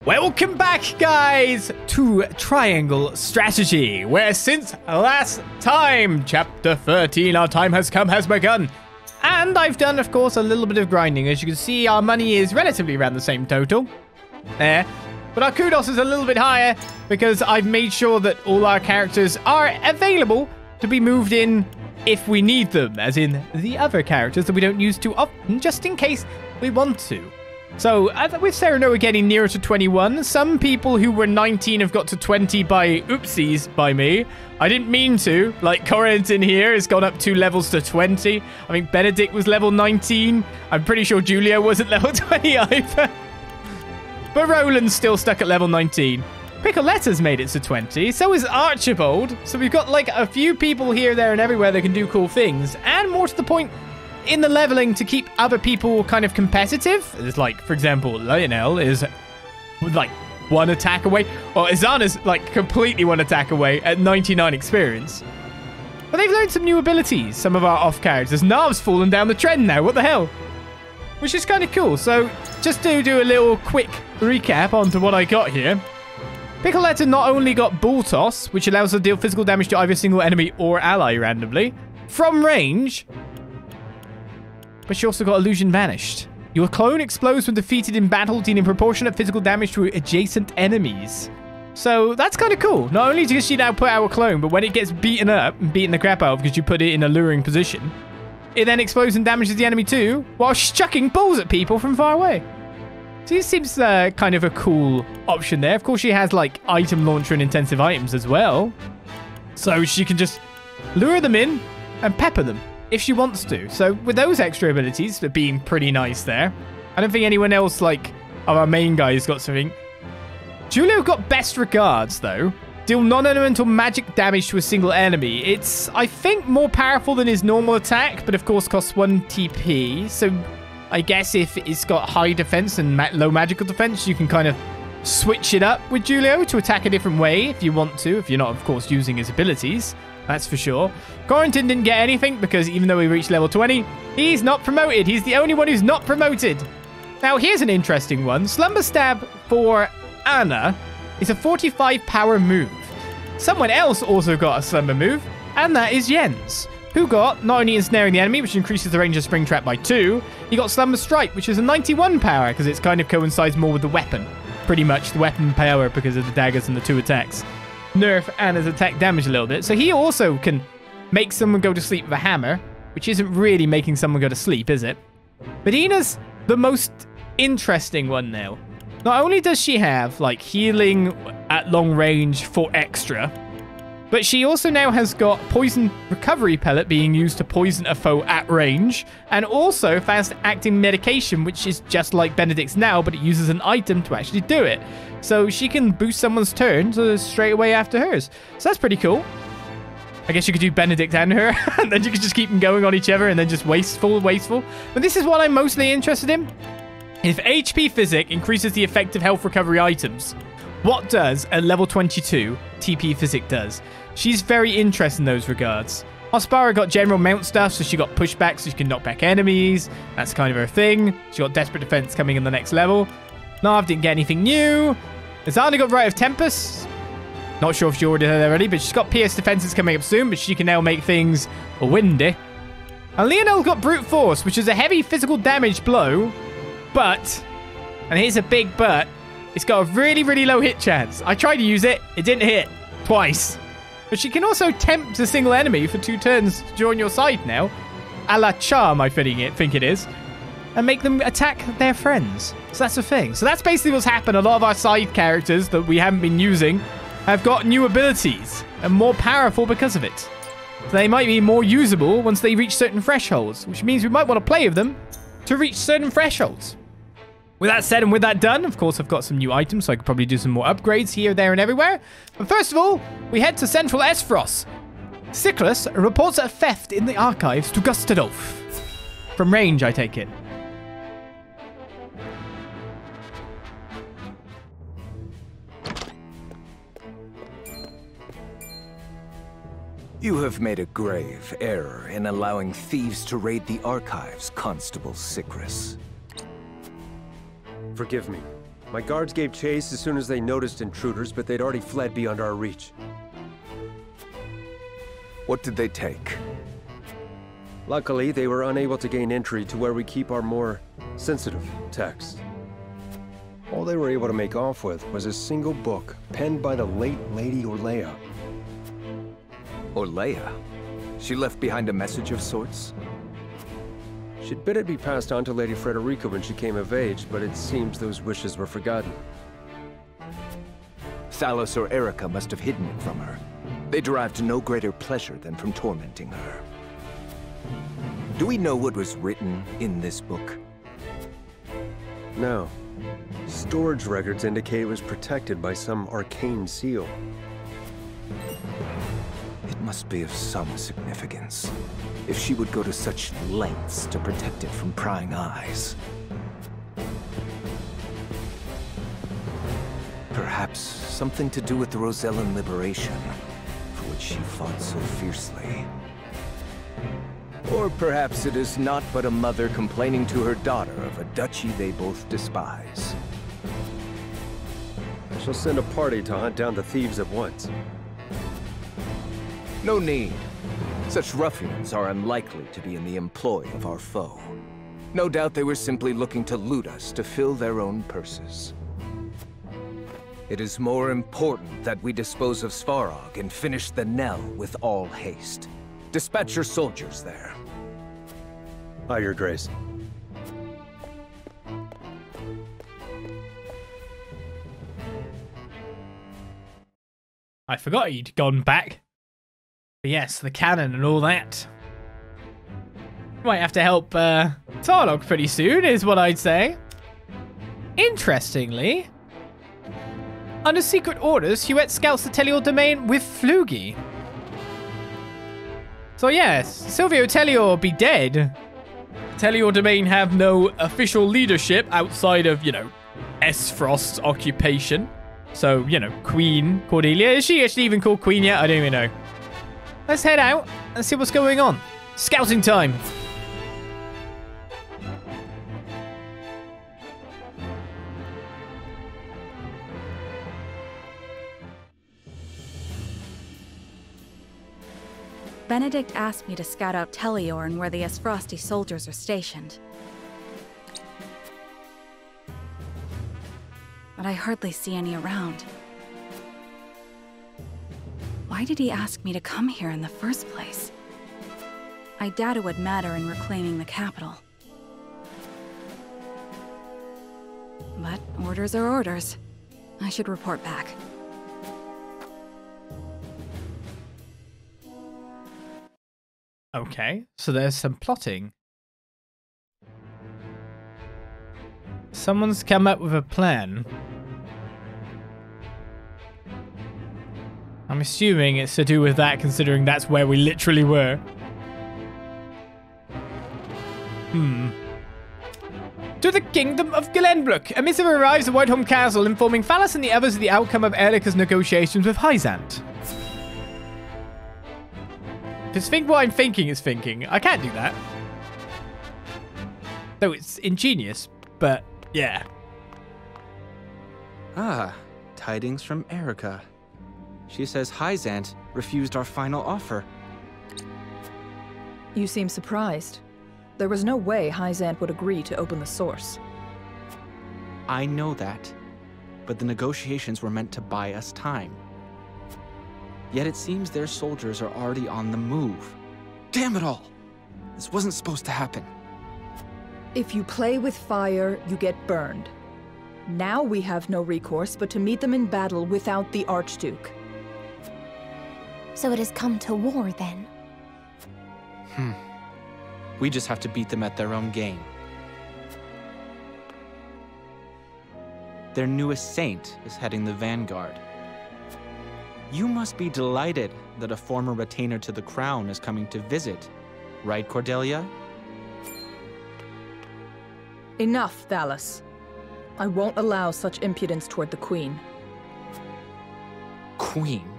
Welcome back, guys, to Triangle Strategy, where since last time, Chapter 13, our time has come, has begun. And I've done, of course, a little bit of grinding. As you can see, our money is relatively around the same total. There. But our kudos is a little bit higher because I've made sure that all our characters are available to be moved in if we need them, as in the other characters that we don't use too often, just in case we want to. So, with Serenoa getting nearer to 21, some people who were 19 have got to 20 by oopsies by me. I didn't mean to. Like, Corentin here has gone up 2 levels to 20. I think Benedict was level 19. I'm pretty sure Julia wasn't level 20 either. But Roland's still stuck at level 19. Picoletta's made it to 20. So is Archibald. So we've got, like, a few people here, there, and everywhere that can do cool things. And more to the point, in the leveling to keep other people kind of competitive. It's like, for example, Lionel is like 1 attack away. Well, Izana's like completely 1 attack away at 99 experience. But they've learned some new abilities, some of our off characters. Nav's fallen down the trend now. What the hell? Which is kind of cool. So just to do a little quick recap onto what I got here. Piccoletta not only got Bull Toss, which allows her to deal physical damage to either single enemy or ally randomly from range, but she also got Illusion Vanished. Your clone explodes when defeated in battle, dealing proportionate physical damage to adjacent enemies. So that's kind of cool. Not only does she now put out a clone, but when it gets beaten up and beaten the crap out of because you put it in a luring position, it then explodes and damages the enemy too, while she's chucking balls at people from far away. So this seems kind of a cool option there. Of course, she has like item launcher and intensive items as well. So she can just lure them in and pepper them if she wants to. So with those extra abilities, they're being pretty nice there. I don't think anyone else, like, of our main guys got something. Julio got Best Regards, though. Deal non-elemental magic damage to a single enemy. It's, I think, more powerful than his normal attack, but of course costs 1 TP. So I guess if it's got high defense and low magical defense, you can kind of switch it up with Julio to attack a different way if you want to, if you're not, of course, using his abilities. That's for sure. Corentin didn't get anything because even though he reached level 20, he's not promoted. He's the only one who's not promoted. Now, here's an interesting one. Slumber Stab for Anna is a 45 power move. Someone else also got a slumber move, and that is Jens, who got not only ensnaring the enemy, which increases the range of Spring Trap by 2, he got Slumber Strike, which is a 91 power because it kind of coincides more with the weapon. Pretty much the weapon power because of the daggers and the 2 attacks. Nerf Anna's attack damage a little bit. So he also can make someone go to sleep with a hammer, which isn't really making someone go to sleep, is it? Medina's the most interesting one now. Not only does she have, like, healing at long range for extra, but she also now has got Poison Recovery Pellet being used to poison a foe at range, and also fast-acting medication, which is just like Benedict's now, but it uses an item to actually do it. So she can boost someone's turn straight away after hers. So that's pretty cool. I guess you could do Benedict and her, and then you could just keep them going on each other, and then just wasteful. But this is what I'm mostly interested in. If HP Physic increases the effective health recovery items, what does a level 22 TP Physic does? She's very interested in those regards. Hospara got general mount stuff, so she got pushback, so she can knock back enemies. That's kind of her thing. She got Desperate Defense coming in the next level. Nav didn't get anything new. Izana got Rite of Tempest. Not sure if she already had that already, but she's got Pierce Defenses coming up soon, but she can now make things windy. And Lionel got Brute Force, which is a heavy physical damage blow, but, and here's a big but, it's got a really, really low hit chance. I tried to use it. It didn't hit. Twice. But she can also tempt a single enemy for 2 turns to join your side now. A la Charm, I think it is. And make them attack their friends. So that's the thing. So that's basically what's happened. A lot of our side characters that we haven't been using have got new abilities and more powerful because of it. So they might be more usable once they reach certain thresholds, which means we might want to play with them to reach certain thresholds. With that said and with that done, of course, I've got some new items, so I could probably do some more upgrades here, there, and everywhere. But first of all, we head to Central Aesfrost. Cyclus reports a theft in the archives to Gustadolph. From range, I take it. You have made a grave error in allowing thieves to raid the archives, Constable Cyclus. Forgive me. My guards gave chase as soon as they noticed intruders, but they'd already fled beyond our reach. What did they take? Luckily, they were unable to gain entry to where we keep our more sensitive texts. All they were able to make off with was a single book penned by the late Lady Orlea. Orlea? She left behind a message of sorts? She'd bid it be passed on to Lady Frederica when she came of age, but it seems those wishes were forgotten. Thalos or Erica must have hidden it from her. They derived no greater pleasure than from tormenting her. Do we know what was written in this book? No. Storage records indicate it was protected by some arcane seal. It must be of some significance, if she would go to such lengths to protect it from prying eyes. Perhaps something to do with the Rosellan liberation, for which she fought so fiercely. Or perhaps it is not but a mother complaining to her daughter of a duchy they both despise. I shall send a party to hunt down the thieves at once. No need. Such ruffians are unlikely to be in the employ of our foe. No doubt they were simply looking to loot us to fill their own purses. It is more important that we dispose of Svarog and finish the Nell with all haste. Dispatch your soldiers there. Aye, Your Grace. I forgot he'd gone back. But yes, the cannon and all that. Might have to help Tarlok pretty soon, is what I'd say. Interestingly, under secret orders, Huet scouts the Telior domain with Flugi. So yes, Silvio Telior be dead. Telior domain have no official leadership outside of, you know, Aesfrost's occupation. So, you know, Queen Cordelia. Is she actually even called Queen yet? I don't even know. Let's head out and see what's going on. Scouting time. Benedict asked me to scout out Telior and where the Aesfrosti soldiers are stationed. But I hardly see any around. Why did he ask me to come here in the first place? I doubt it would matter in reclaiming the capital. But orders are orders. I should report back. Okay, so there's some plotting. Someone's come up with a plan. I'm assuming it's to do with that, considering that's where we literally were. To the Kingdom of Glenbrook. A missive arrives at Whiteholm Castle informing Phallus and the others of the outcome of Erlica's negotiations with Hyzante. Just think what I'm thinking is thinking. I can't do that. Though it's ingenious, but yeah. Ah, tidings from Erica. She says Hyzante refused our final offer. You seem surprised. There was no way Hyzante would agree to open the source. I know that, but the negotiations were meant to buy us time. Yet it seems their soldiers are already on the move. Damn it all! This wasn't supposed to happen. If you play with fire, you get burned. Now we have no recourse but to meet them in battle without the Archduke. So it has come to war, then? We just have to beat them at their own game. Their newest saint is heading the vanguard. You must be delighted that a former retainer to the crown is coming to visit, right, Cordelia? Enough, Thalos. I won't allow such impudence toward the Queen. Queen?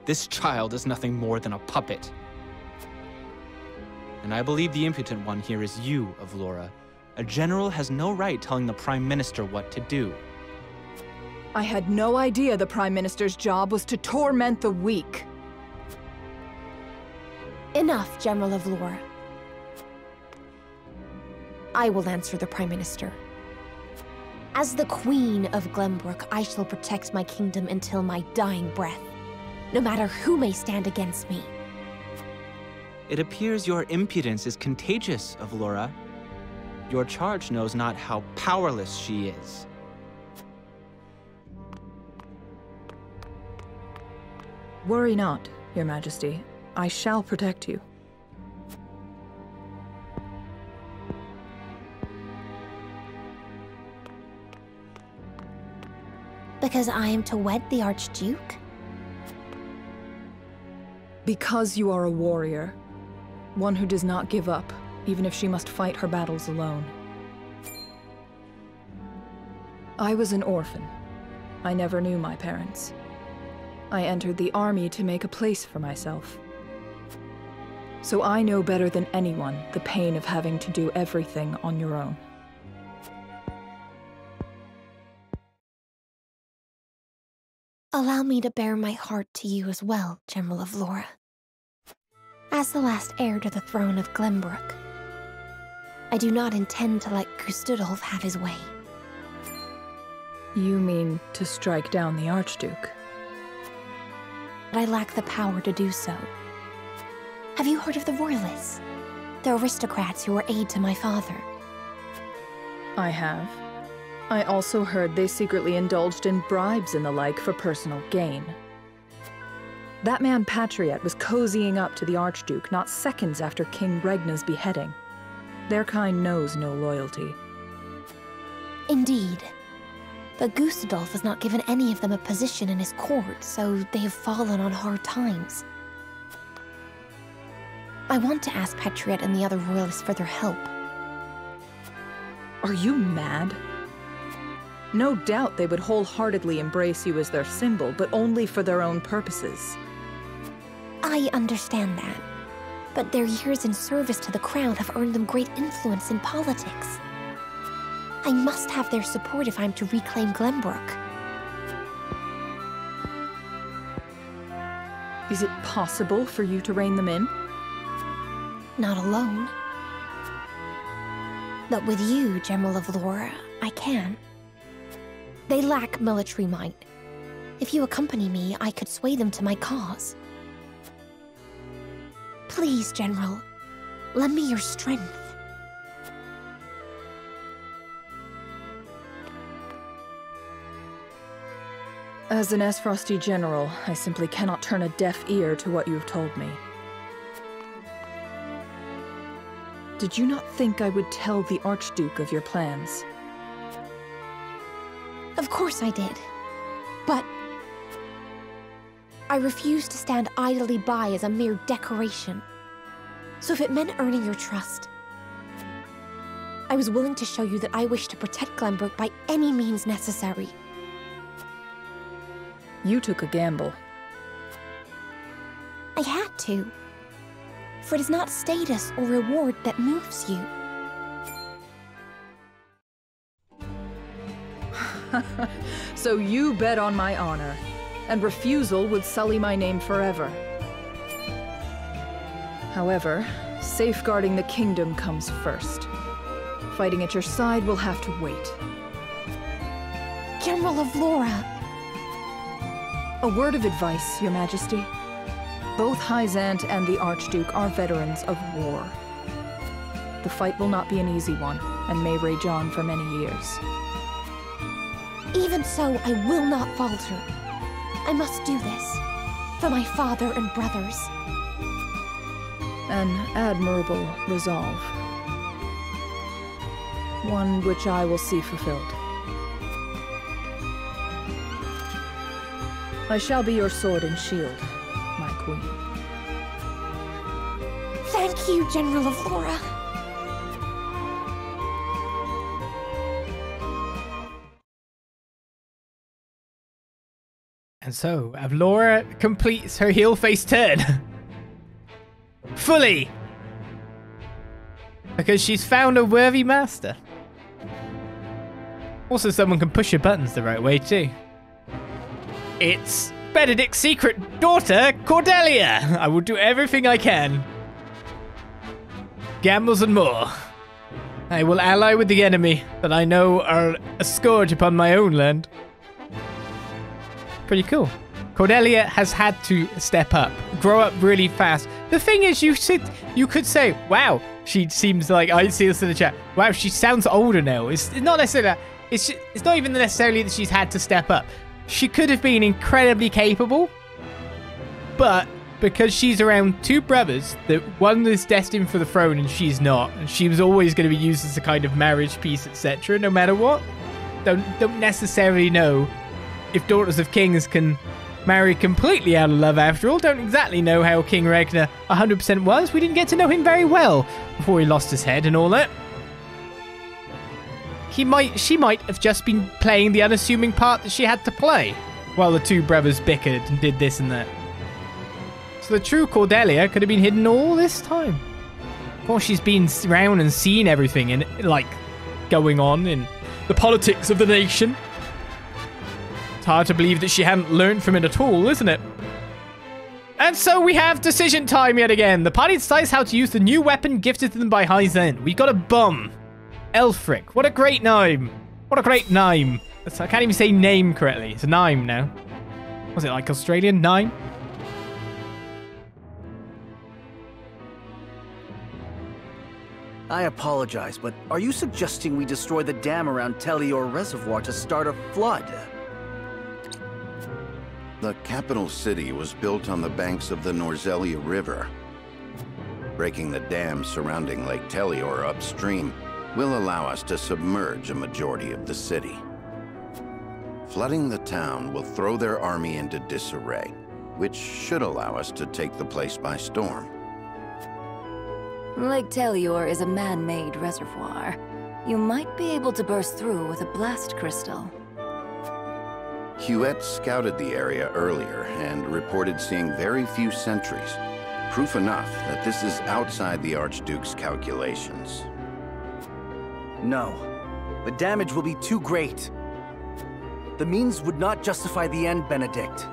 This child is nothing more than a puppet. And I believe the impotent one here is you, Avlora. A general has no right telling the Prime Minister what to do. I had no idea the Prime Minister's job was to torment the weak. Enough, General Avlora. I will answer the Prime Minister. As the Queen of Glenbrook, I shall protect my kingdom until my dying breath, no matter who may stand against me. It appears your impudence is contagious, Avlora. Your charge knows not how powerless she is. Worry not, Your Majesty. I shall protect you. Because I am to wed the Archduke? Because you are a warrior. One who does not give up, even if she must fight her battles alone. I was an orphan. I never knew my parents. I entered the army to make a place for myself. So I know better than anyone the pain of having to do everything on your own. Allow me to bare my heart to you as well, General Avlora. As the last heir to the throne of Glenbrook, I do not intend to let Gustadolph have his way. You mean to strike down the Archduke? But I lack the power to do so. Have you heard of the Royalists? The aristocrats who were aid to my father. I have. I also heard they secretly indulged in bribes and the like for personal gain. That man Patriot was cozying up to the Archduke not seconds after King Regna's beheading. Their kind knows no loyalty. Indeed. But Gustadolph has not given any of them a position in his court, so they have fallen on hard times. I want to ask Patriot and the other royalists for their help. Are you mad? No doubt they would wholeheartedly embrace you as their symbol, but only for their own purposes. I understand that. But their years in service to the crown have earned them great influence in politics. I must have their support if I'm to reclaim Glenbrook. Is it possible for you to rein them in? Not alone. But with you, General Avlora, I can. They lack military might. If you accompany me, I could sway them to my cause. Please, General, lend me your strength. As an Aesfrosti general, I simply cannot turn a deaf ear to what you've told me. Did you not think I would tell the Archduke of your plans? Of course I did. But I refuse to stand idly by as a mere decoration. So if it meant earning your trust, I was willing to show you that I wish to protect Glenbrook by any means necessary. You took a gamble. I had to. For it is not status or reward that moves you. So you bet on my honor, and refusal would sully my name forever. However, safeguarding the kingdom comes first. Fighting at your side will have to wait. General Avlora! A word of advice, Your Majesty. Both Hyzante and the Archduke are veterans of war. The fight will not be an easy one, and may rage on for many years. Even so, I will not falter. I must do this. For my father and brothers. An admirable resolve. One which I will see fulfilled. I shall be your sword and shield, my queen. Thank you, General Avlora. And so, Avlora completes her heel-face turn. Fully! Because she's found a worthy master. Also, someone can push your buttons the right way, too. It's Benedict's secret daughter, Cordelia. I will do everything I can. Gambles and more. I will ally with the enemy that I know are a scourge upon my own land. Pretty cool. Cordelia has had to step up, grow up really fast. The thing is, you could say, wow, she seems like, I see this in the chat, wow, she sounds older now. It's not necessarily that. It's not even necessarily that she's had to step up. She could have been incredibly capable, but because she's around two brothers, that one is destined for the throne and she's not, and she was always going to be used as a kind of marriage piece, etc., no matter what. Don't necessarily know if daughters of kings can marry completely out of love after all. Don't exactly know how King Ragnar 100% was. We didn't get to know him very well before he lost his head and all that. She might have just been playing the unassuming part that she had to play while the two brothers bickered and did this and that. So the true Cordelia could have been hidden all this time. Of course, she's been around and seen everything and like going on in the politics of the nation. It's hard to believe that she hadn't learned from it at all, isn't it? And so we have decision time yet again. The party decides how to use the new weapon gifted to them by Hyzante. We got a bum. Elfric. What a great name. What a great name. I can't even say name correctly. It's a name now. Was it like Australian? Nine? I apologize, but are you suggesting we destroy the dam around Telior Reservoir to start a flood? The capital city was built on the banks of the Norzelia River. Breaking the dam surrounding Lake Telior upstream will allow us to submerge a majority of the city. Flooding the town will throw their army into disarray, which should allow us to take the place by storm. Lake Telior is a man-made reservoir. You might be able to burst through with a blast crystal. Huet scouted the area earlier and reported seeing very few sentries. Proof enough that this is outside the Archduke's calculations. No. The damage will be too great. The means would not justify the end, Benedict.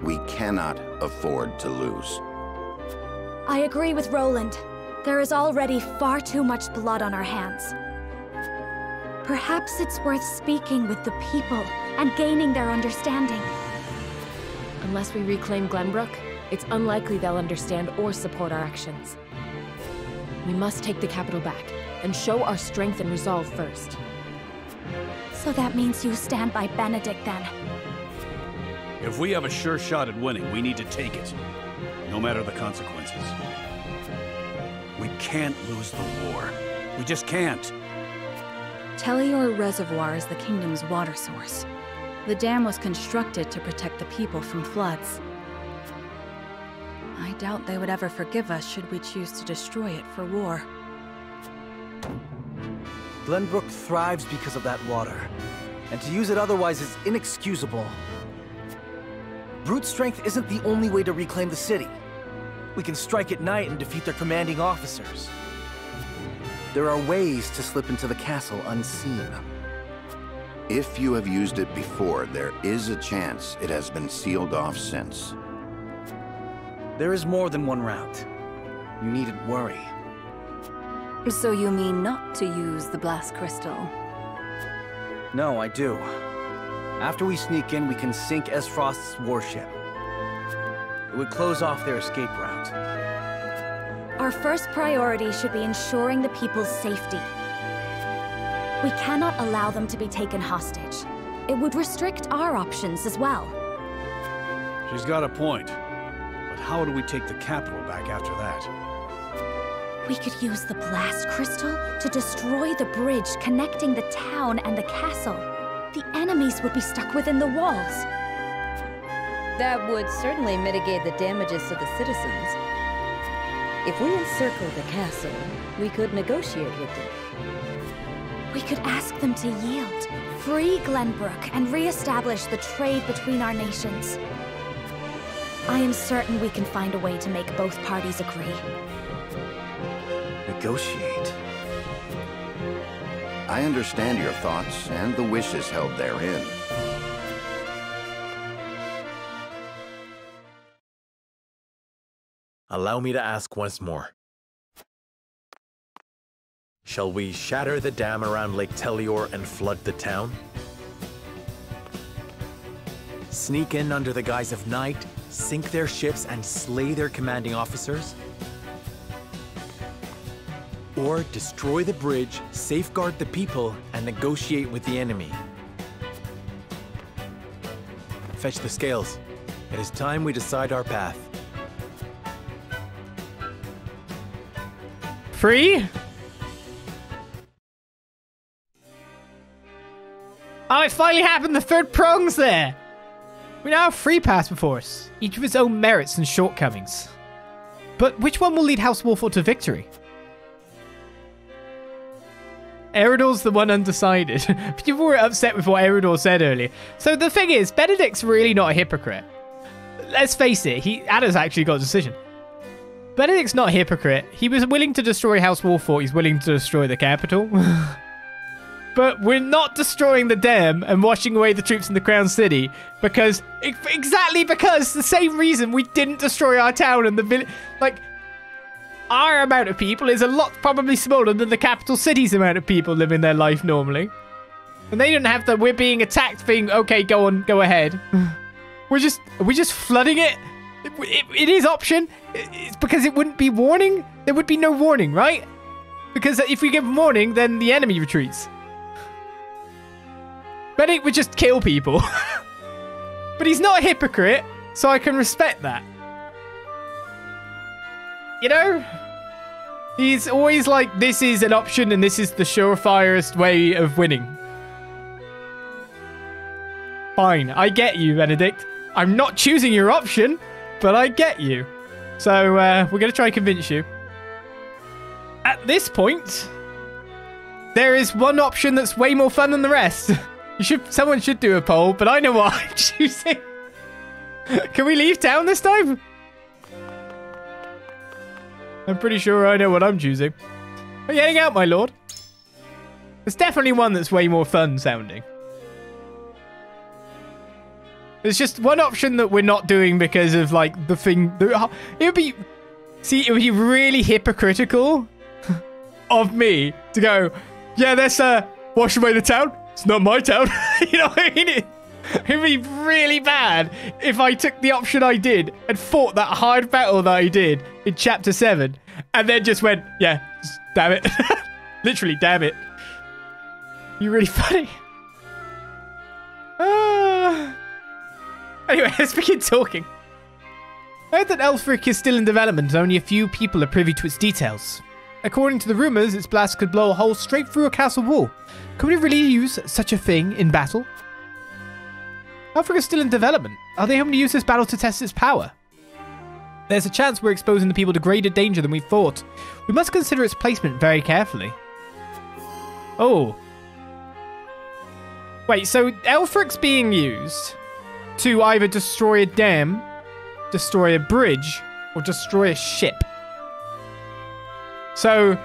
We cannot afford to lose. I agree with Roland. There is already far too much blood on our hands. Perhaps it's worth speaking with the people and gaining their understanding. Unless we reclaim Glenbrook, it's unlikely they'll understand or support our actions. We must take the capital back, and show our strength and resolve first. So that means you stand by Benedict, then? If we have a sure shot at winning, we need to take it, no matter the consequences. We can't lose the war. We just can't. Telior Reservoir is the kingdom's water source. The dam was constructed to protect the people from floods. I doubt they would ever forgive us should we choose to destroy it for war. Glenbrook thrives because of that water, and to use it otherwise is inexcusable. Brute strength isn't the only way to reclaim the city. We can strike at night and defeat their commanding officers. There are ways to slip into the castle unseen. If you have used it before, there is a chance it has been sealed off since. There is more than one route. You needn't worry. So you mean not to use the blast crystal? No, I do. After we sneak in, we can sink Aesfrost's warship. It would close off their escape route. Our first priority should be ensuring the people's safety. We cannot allow them to be taken hostage. It would restrict our options as well. She's got a point. But how do we take the capital back after that? We could use the blast crystal to destroy the bridge connecting the town and the castle. The enemies would be stuck within the walls. That would certainly mitigate the damages to the citizens. If we encircle the castle, we could negotiate with them. We could ask them to yield, free Glenbrook, and re-establish the trade between our nations. I am certain we can find a way to make both parties agree. Negotiate. I understand your thoughts and the wishes held therein. allow me to ask once more. Shall we shatter the dam around Lake Telior and flood the town? Sneak in under the guise of night, sink their ships, and slay their commanding officers? Or destroy the bridge, safeguard the people, and negotiate with the enemy? Fetch the scales. It is time we decide our path. Free? Oh, it finally happened! The third prong's there! We now have free paths before us, each with its own merits and shortcomings. But which one will lead House Wolffort to victory? Eridor's the one undecided. People were upset with what Eridor said earlier. So the thing is, Benedict's really not a hypocrite. Let's face it, Ada's actually got a decision. Benedict's not a hypocrite. He was willing to destroy House Wolffort, he's willing to destroy the capital. But we're not destroying the dam and washing away the troops in the Crown City because, exactly because, the same reason we didn't destroy our town and the village. Like, our amount of people is a lot probably smaller than the capital city's amount of people living their life normally. And they didn't have the we're being attacked thing, okay, go on, go ahead. Are we just flooding it? It is option. It's because it wouldn't be warning. There would be no warning, right? Because if we give warning, then the enemy retreats. Benedict would just kill people. But he's not a hypocrite, so I can respect that. You know? He's always like, this is an option and this is the surefirest way of winning. Fine, I get you, Benedict. I'm not choosing your option, but I get you. So, we're going to try and convince you. At this point, there is one option that's way more fun than the rest. Someone should do a poll, but I know what I'm choosing. Can we leave town this time? I'm pretty sure I know what I'm choosing. Are you heading out, my lord? There's definitely one that's way more fun sounding. There's just one option that we're not doing because of, like, the thing. It would be really hypocritical of me to go, yeah, let's wash away the town. It's not my town. You know what I mean? It'd be really bad if I took the option I did and fought that hard battle that I did in Chapter 7 and then just went, yeah, just, damn it. Literally, damn it. You're really funny. Anyway, let's begin talking. I heard that Aesfrost is still in development and only a few people are privy to its details. According to the rumors, its blast could blow a hole straight through a castle wall. Could we really use such a thing in battle? Aesfrost is still in development. Are they hoping to use this battle to test its power? There's a chance we're exposing the people to greater danger than we thought. We must consider its placement very carefully. Oh. Wait, so Aesfrost's being used to either destroy a dam, destroy a bridge, or destroy a ship. So,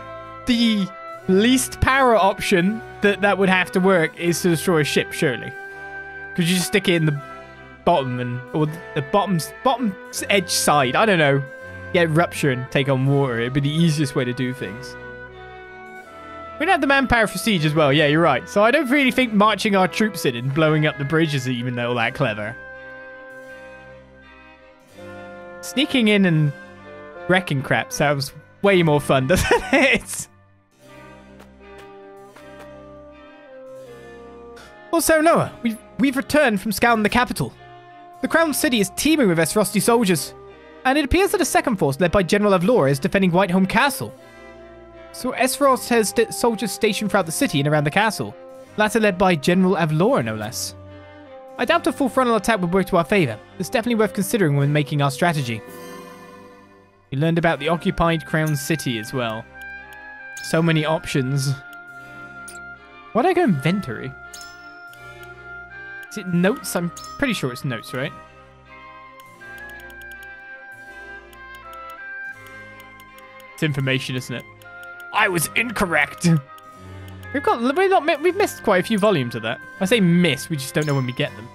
the least power option that would have to work is to destroy a ship, surely. Could you just stick it in the bottom or the bottom's edge side? I don't know. Get rupture and take on water. It'd be the easiest way to do things. We don't have the manpower for siege as well. Yeah, you're right. So I don't really think marching our troops in and blowing up the bridge is even all that clever. Sneaking in and wrecking crap sounds way more fun, doesn't it? Also, Noah, we've returned from scouting the capital. The Crown City is teeming with Aesfrosti soldiers, and it appears that a second force led by General Avlora is defending Whiteholm Castle. So Aesfrost has soldiers stationed throughout the city and around the castle, latter led by General Avlora, no less. I doubt a full frontal attack would work to our favour. It's definitely worth considering when making our strategy. We learned about the occupied Crown City as well. So many options. Why'd I go inventory? Is it notes? I'm pretty sure it's notes, right? It's information, isn't it? I was incorrect. We've missed quite a few volumes of that. I say miss, we just don't know when we get them.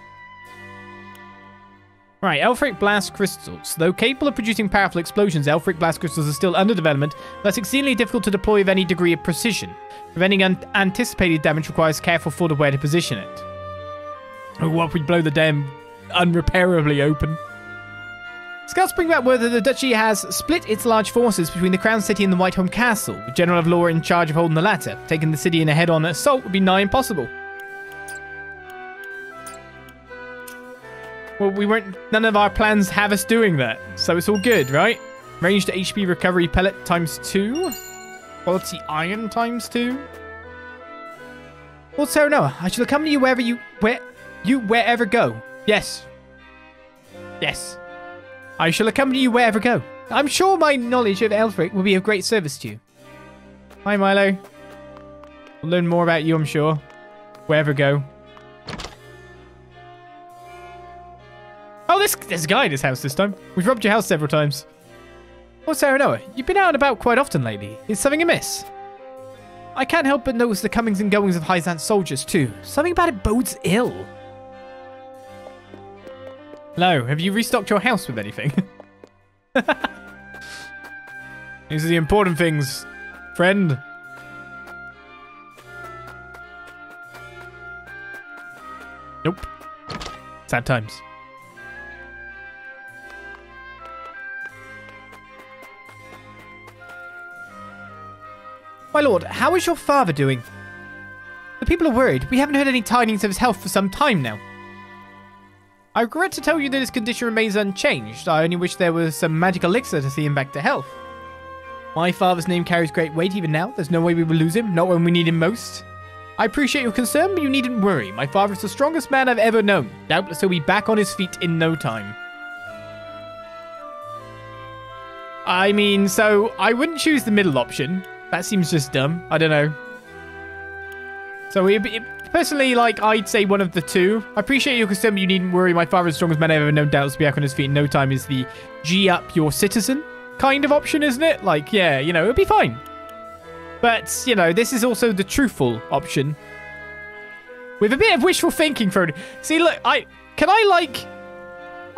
Right, Elfric Blast Crystals. Though capable of producing powerful explosions, Elfric Blast Crystals are still under development, thus exceedingly difficult to deploy with any degree of precision. Preventing unanticipated damage requires careful thought of where to position it. Oh, what if we blow the dam unrepairably open? Scouts bring back word that the Duchy has split its large forces between the Crown City and the Whiteholm Castle, with General Avlora in charge of holding the latter. Taking the city in a head-on assault would be nigh impossible. Well, none of our plans have us doing that, so it's all good, right? Ranged HP recovery pellet ×2. Quality iron ×2. Lord Serenoa, I shall accompany you wherever go. Yes. Yes. I shall accompany you wherever go. I'm sure my knowledge of Elfric will be of great service to you. Hi, Milo. We'll learn more about you, I'm sure. Wherever go. Oh, there's a guy in his house this time. We've robbed your house several times. Oh, Serenoa, you've been out and about quite often lately. Is something amiss? I can't help but notice the comings and goings of Hyzante soldiers, too. Something about it bodes ill. Hello, have you restocked your house with anything? These are the important things, friend. Nope. Sad times. My lord, how is your father doing? The people are worried. We haven't heard any tidings of his health for some time now. I regret to tell you that his condition remains unchanged. I only wish there was some magic elixir to see him back to health. My father's name carries great weight even now. There's no way we will lose him, not when we need him most. I appreciate your concern, but you needn't worry. My father is the strongest man I've ever known. Doubtless he'll be back on his feet in no time. I mean, so I wouldn't choose the middle option. That seems just dumb. I don't know. So personally, like, I'd say one of the two. I appreciate your concern, but you needn't worry. My father is the strongest man I've ever known. Doubtless be back on his feet in no time is the G up your citizen kind of option, isn't it? Like, yeah, you know, it'll be fine. But, you know, this is also the truthful option. With a bit of wishful thinking thrown. See, look,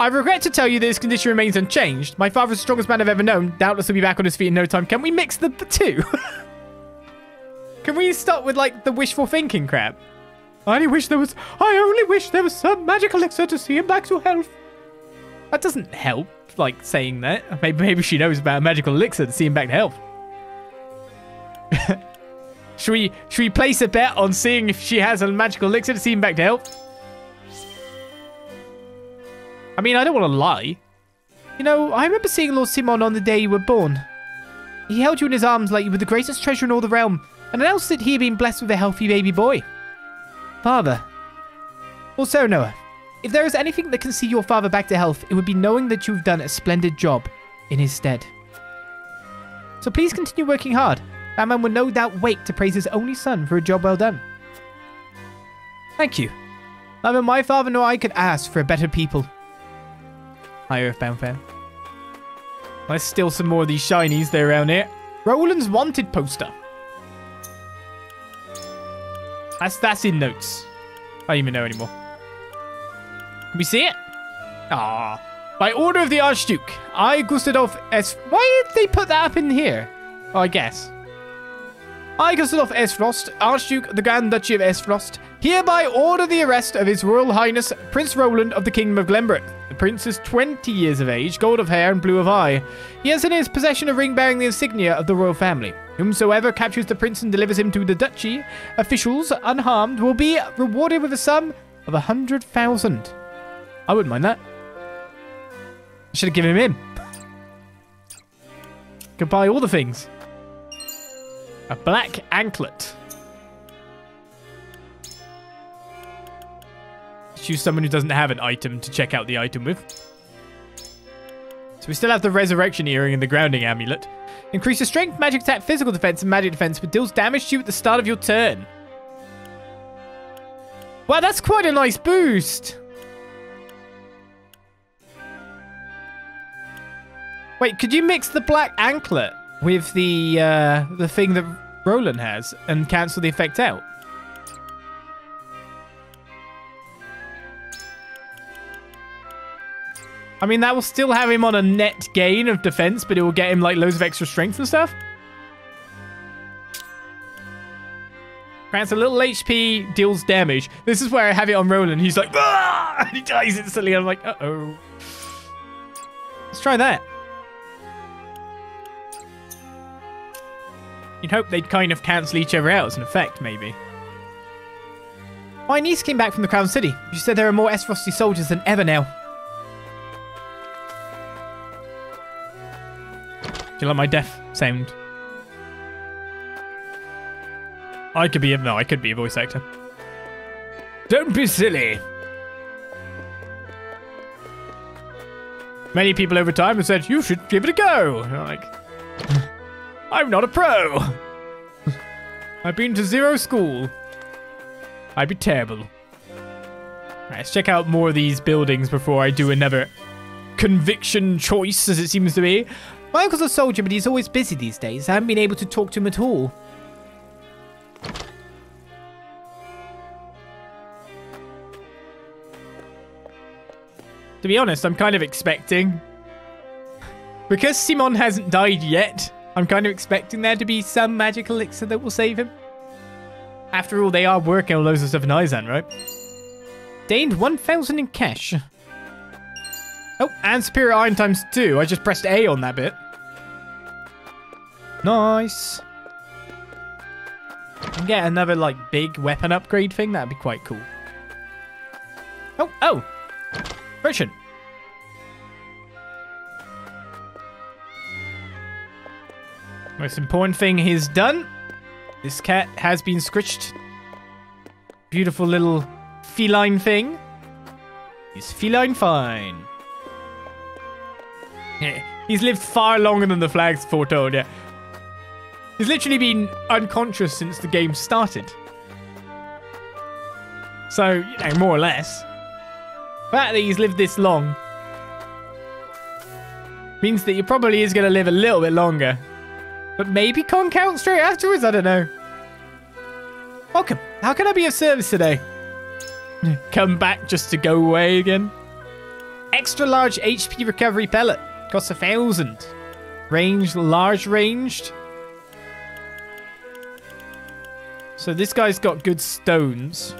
I regret to tell you that his condition remains unchanged. My father is the strongest man I've ever known. Doubtless he'll be back on his feet in no time. Can we mix the two? Can we stop with, like, the wishful thinking crap? I only wish there was some magic elixir to see him back to health. That doesn't help, like, saying that. Maybe she knows about a magical elixir to see him back to health. Should we place a bet on seeing if she has a magical elixir to see him back to health? I mean, I don't want to lie. You know, I remember seeing Lord Simon on the day you were born. He held you in his arms like you were the greatest treasure in all the realm, and announced that he had been blessed with a healthy baby boy. Father. Lord Serenoa, if there is anything that can see your father back to health, it would be knowing that you've done a splendid job in his stead. So please continue working hard. That man will no doubt wait to praise his only son for a job well done. Thank you. Neither my father nor I could ask for a better people. Hi, Earthbound fan. Let's steal some more of these shinies that are around here. Roland's wanted poster. That's in notes. I don't even know anymore. Can we see it? Ah. By order of the Archduke, I, Gustadolph Why did they put that up in here? Oh, I guess. I, Gustadolph Aesfrost, Archduke of the Grand Duchy of Aesfrost, hereby order the arrest of His Royal Highness Prince Roland of the Kingdom of Glenbrook. The prince is 20 years of age, gold of hair and blue of eye. He has in his possession a ring bearing the insignia of the royal family. Whomsoever captures the prince and delivers him to the duchy officials unharmed will be rewarded with a sum of 100,000. I wouldn't mind that. I should have given him in. Could buy all the things. A black anklet. Choose someone who doesn't have an item to check out the item with. So we still have the resurrection earring and the grounding amulet. Increases strength, magic attack, physical defense, and magic defense, but deals damage to you at the start of your turn. Wow, that's quite a nice boost. Wait, could you mix the black anklet with the thing that Roland has and cancel the effect out? I mean, that will still have him on a net gain of defense, but it will get him like loads of extra strength and stuff. Grants a little HP, deals damage. This is where I have it on Roland. He's like, ah! And he dies instantly. I'm like, uh-oh. Let's try that. You'd hope they'd kind of cancel each other out as an effect, maybe. My niece came back from the Crown City. She said there are more Aesfrosti soldiers than ever now. Do you like my death sound? I could be a voice actor. Don't be silly. Many people over time have said, you should give it a go. And I'm like, I'm not a pro. I've been to 0 school. I'd be terrible. Right, let's check out more of these buildings before I do another conviction choice, as it seems to be. My uncle's a soldier, but he's always busy these days. I haven't been able to talk to him at all. To be honest, I'm kind of expecting... Because Simon hasn't died yet, I'm kind of expecting there to be some magic elixir that will save him. After all, they are working on loads of stuff in Hyzante, right? Gained 1,000 in cash. Oh, and Superior Iron times 2. I just pressed A on that bit. Nice. And get another, like, big weapon upgrade thing. That'd be quite cool. Oh! Merchant. Most important thing is done. This cat has been scritched. Beautiful little feline thing. He's feline fine. Yeah, he's lived far longer than the flags foretold, yeah. He's literally been unconscious since the game started. So, you know, more or less. The fact that he's lived this long means that he probably is going to live a little bit longer. But maybe con count straight afterwards? I don't know. Welcome. How can I be of service today? Come back just to go away again. Extra large HP recovery pellet. Costs 1,000. Range, large ranged. So this guy's got good stones.